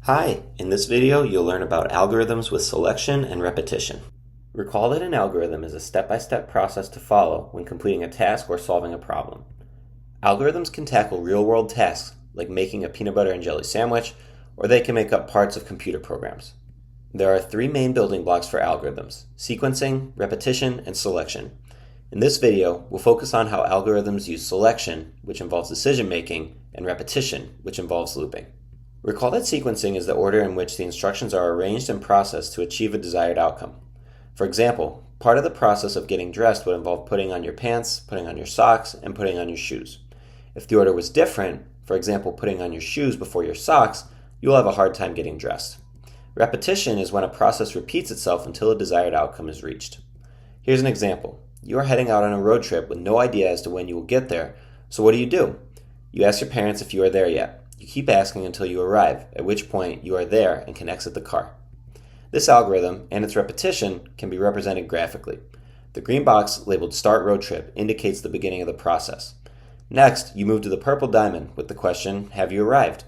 Hi, in this video you'll learn about algorithms with selection and repetition. Recall that an algorithm is a step-by-step process to follow when completing a task or solving a problem. Algorithms can tackle real-world tasks like making a peanut butter and jelly sandwich, or they can make up parts of computer programs. There are three main building blocks for algorithms: sequencing, repetition, and selection. In this video, we'll focus on how algorithms use selection, which involves decision-making, and repetition, which involves looping. Recall that sequencing is the order in which the instructions are arranged and processed to achieve a desired outcome. For example, part of the process of getting dressed would involve putting on your pants, putting on your socks, and putting on your shoes. If the order was different, for example, putting on your shoes before your socks, you'll have a hard time getting dressed. Repetition is when a process repeats itself until a desired outcome is reached. Here's an example. You are heading out on a road trip with no idea as to when you will get there, so what do? You ask your parents if you are there yet. You keep asking until you arrive, at which point you are there and can exit the car. This algorithm and its repetition can be represented graphically. The green box labeled Start Road Trip indicates the beginning of the process. Next, you move to the purple diamond with the question, Have you arrived?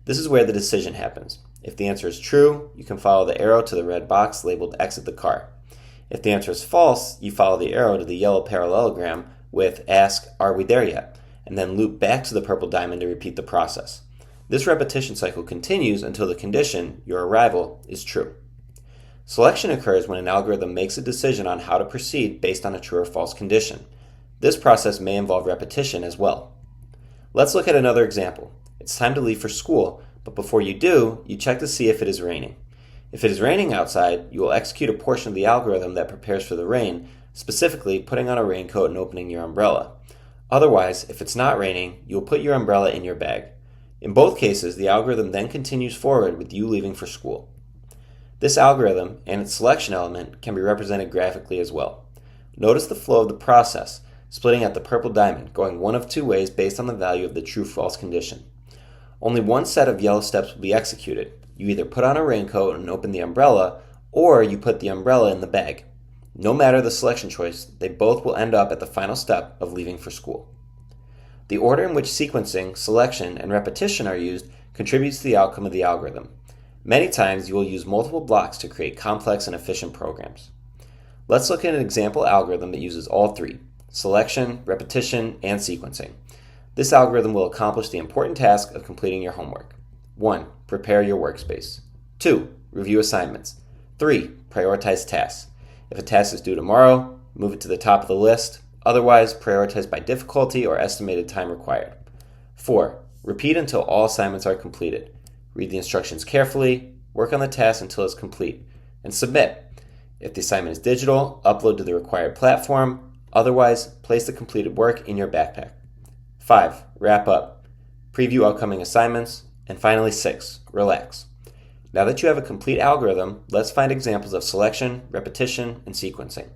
This is where the decision happens. If the answer is true, you can follow the arrow to the red box labeled Exit the car. If the answer is false, you follow the arrow to the yellow parallelogram with Ask, Are we there yet? And then loop back to the purple diamond to repeat the process. This repetition cycle continues until the condition, your arrival, is true. Selection occurs when an algorithm makes a decision on how to proceed based on a true or false condition. This process may involve repetition as well. Let's look at another example. It's time to leave for school, but before you do, you check to see if it is raining. If it is raining outside, you will execute a portion of the algorithm that prepares for the rain, specifically putting on a raincoat and opening your umbrella. Otherwise, if it's not raining, you will put your umbrella in your bag. In both cases, the algorithm then continues forward with you leaving for school. This algorithm and its selection element can be represented graphically as well. Notice the flow of the process, splitting at the purple diamond, going one of two ways based on the value of the true-false condition. Only one set of yellow steps will be executed. You either put on a raincoat and open the umbrella, or you put the umbrella in the bag. No matter the selection choice, they both will end up at the final step of leaving for school. The order in which sequencing, selection, and repetition are used contributes to the outcome of the algorithm. Many times you will use multiple blocks to create complex and efficient programs. Let's look at an example algorithm that uses all three: selection, repetition, and sequencing. This algorithm will accomplish the important task of completing your homework. 1. Prepare your workspace. 2. Review assignments. 3. Prioritize tasks. If a task is due tomorrow, move it to the top of the list. Otherwise, prioritize by difficulty or estimated time required. 4. Repeat until all assignments are completed. Read the instructions carefully, work on the task until it's complete, and submit. If the assignment is digital, upload to the required platform. Otherwise, place the completed work in your backpack. 5. Wrap up. Preview upcoming assignments. And finally, 6. Relax. Now that you have a complete algorithm, let's find examples of selection, repetition, and sequencing.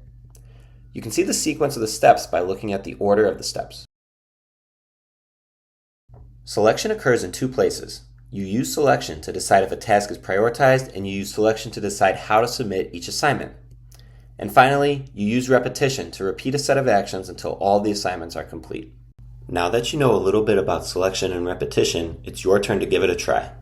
You can see the sequence of the steps by looking at the order of the steps. Selection occurs in two places. You use selection to decide if a task is prioritized, and you use selection to decide how to submit each assignment. And finally, you use repetition to repeat a set of actions until all the assignments are complete. Now that you know a little bit about selection and repetition, it's your turn to give it a try.